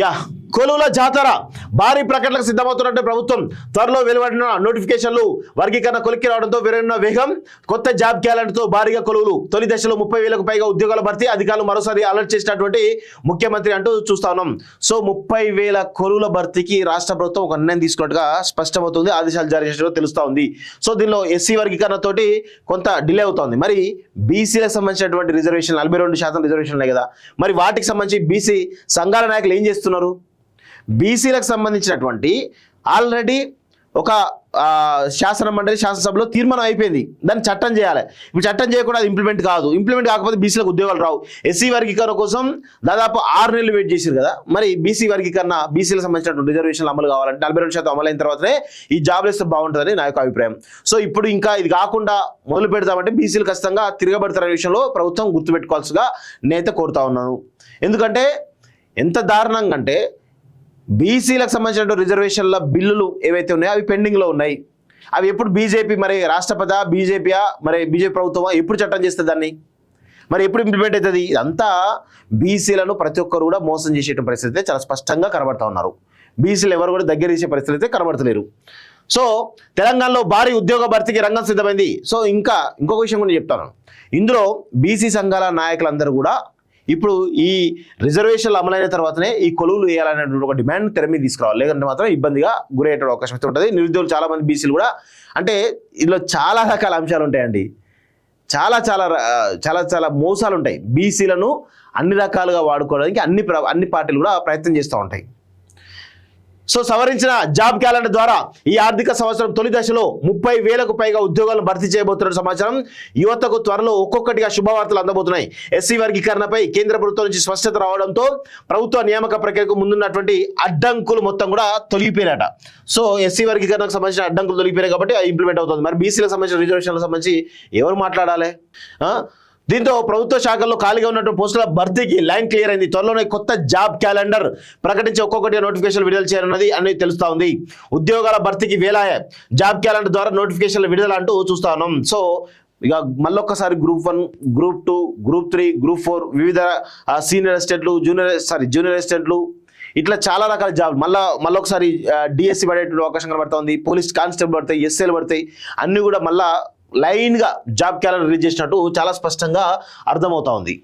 Yeah కొలువుల జాతర భారీ ప్రకటనలకు సిద్ధమవుతున్నట్టు ప్రభుత్వం త్వరలో వెలువడిన నోటిఫికేషన్లు వర్గీకరణ కొలిక్కి రావడంతో విరన్న వేగం కొత్త జాబ్ క్యాలెండర్తో భారీగా కొలువులు తొలి దశలో 30,000కు పైగా ఉద్యోగాల భర్తీ అధికారులు మరోసారి అలర్ట్ చేసినటువంటి ముఖ్యమంత్రి అంటూ చూస్తా ఉన్నాం. సో 30,000 కొలువుల భర్తీకి రాష్ట్ర ప్రభుత్వం ఒక నిర్ణయం తీసుకున్నట్టుగా స్పష్టమవుతుంది, ఆదేశాలు జారీ చేసినట్టు తెలుస్తా ఉంది. సో దీనిలో ఎస్సీ వర్గీకరణ తోటి కొంత డిలే అవుతోంది. మరి బీసీలకు సంబంధించినటువంటి రిజర్వేషన్ 42% రిజర్వేషన్ ఉన్నాయి కదా, మరి వాటికి సంబంధించి బీసీ సంఘాల నాయకులు ఏం చేస్తున్నారు? బీసీలకు సంబంధించినటువంటి ఆల్రెడీ ఒక శాసన మండలి శాసనసభలో తీర్మానం అయిపోయింది, దాన్ని చట్టం చేయాలి. ఇప్పుడు చట్టం చేయకుండా అది ఇంప్లిమెంట్ కాదు. ఇంప్లిమెంట్ కాకపోతే బీసీలకు ఉద్యోగాలు రావు. ఎస్సీ వర్గీకరణ కోసం దాదాపు 6 నెలలు వెయిట్ చేశారు కదా, మరి బీసీ వర్గీకరణ బీసీలకు సంబంధించినటువంటి రిజర్వేషన్లు అమలు కావాలంటే 42% అమలైన తర్వాతనే ఈ జాబ్లు ఇస్తే బాగుంటుందని నా యొక్క అభిప్రాయం. సో ఇప్పుడు ఇంకా ఇది కాకుండా మొదలు పెడతామంటే బీసీలు ఖచ్చితంగా తిరగబడతారనే విషయంలో ప్రభుత్వం గుర్తుపెట్టుకోవాల్సిగా నేనైతే కోరుతా ఉన్నాను. ఎందుకంటే ఎంత దారుణంగా అంటే బీసీలకు సంబంధించిన రిజర్వేషన్ల బిల్లులు ఏవైతే ఉన్నాయో అవి పెండింగ్లో ఉన్నాయి. అవి ఎప్పుడు బీజేపీ మరి రాష్ట్రపతి బీజేపీయా మరి బీజేపీ ప్రభుత్వమా ఎప్పుడు చట్టం చేస్తుంది దాన్ని, మరి ఎప్పుడు ఇంప్లిమెంట్ అవుతుంది? ఇదంతా బీసీలను ప్రతి ఒక్కరు కూడా మోసం చేసే పరిస్థితి అయితే చాలా స్పష్టంగా కనబడతా ఉన్నారు. బీసీలు ఎవరు కూడా దగ్గర తీసే పరిస్థితి అయితే కనబడతలేరు. సో తెలంగాణలో భారీ ఉద్యోగ భర్తీకి రంగం సిద్ధమైంది. సో ఇంకొక విషయం కూడా చెప్తాను. ఇందులో బీసీ సంఘాల నాయకులందరూ కూడా ఇప్పుడు ఈ రిజర్వేషన్లు అమలైన తర్వాతనే ఈ కొలువులు వేయాలనేటువంటి ఒక డిమాండ్ తెర మీద తీసుకురావాలి, లేదంటే మాత్రం ఇబ్బందిగా గురయ్యే అవకాశం అయితే ఉంటుంది. నిరుద్యోగులు చాలామంది బీసీలు కూడా అంటే ఇందులో చాలా రకాల అంశాలు ఉంటాయండి, చాలా చాలా చాలా చాలా మోసాలు ఉంటాయి. బీసీలను అన్ని రకాలుగా వాడుకోవడానికి అన్ని పార్టీలు కూడా ప్రయత్నం చేస్తూ ఉంటాయి. సో సవరించిన జాబ్ క్యాలెండర్ ద్వారా ఈ ఆర్థిక సంవత్సరం తొలి దశలో 30,000కు పైగా ఉద్యోగాలను భర్తీ చేయబోతున్న సమాచారం. యువతకు త్వరలో ఒక్కొక్కటిగా శుభవార్తలు అందబోతున్నాయి. ఎస్సీ వర్గీకరణపై కేంద్ర ప్రభుత్వం నుంచి స్పష్టత రావడంతో ప్రభుత్వ నియామక ప్రక్రియకు ముందున్నటువంటి అడ్డంకులు మొత్తం కూడా తొలగిపోయినట. సో ఎస్సీ వర్గీకరణకు సంబంధించిన అడ్డంకులు తొలగిపోయాయి కాబట్టి ఇంప్లిమెంట్ అవుతుంది. మరి బీసీలకు సంబంధించిన రిజర్వేషన్లకు సంబంధించి ఎవరు మాట్లాడాలి? దీంతో ప్రభుత్వ శాఖల్లో ఖాళీగా ఉన్నటువంటి పోస్టుల భర్తీకి లైన్ క్లియర్ అయింది. త్వరలోనే కొత్త జాబ్ క్యాలెండర్ ప్రకటించి ఒక్కొక్కటి నోటిఫికేషన్ విడుదల చేయాలన్నది అనేది తెలుస్తా ఉంది. ఉద్యోగాల భర్తీకి వేలాయ జాబ్ క్యాలెండర్ ద్వారా నోటిఫికేషన్లు విడుదల అంటూ చూస్తా ఉన్నాం. సో ఇక మళ్ళొక్కసారి Group 1, Group 2, Group 3, Group 4 వివిధ సీనియర్ అసిస్టెంట్లు జూనియర్ అసిస్టెంట్లు ఇట్లా చాలా రకాల జాబ్ మళ్ళొకసారి డిఎస్సి పడేటువంటి అవకాశం కనబడుతుంది. పోలీస్ కానిస్టేబుల్ పడతాయి, ఎస్ఏలు పడతాయి, అన్నీ కూడా మళ్ళా లైన్గా జాబ్ క్యాలెండర్ రిలీజ్ చేసినట్టు చాలా స్పష్టంగా అర్థమవుతా ఉంది.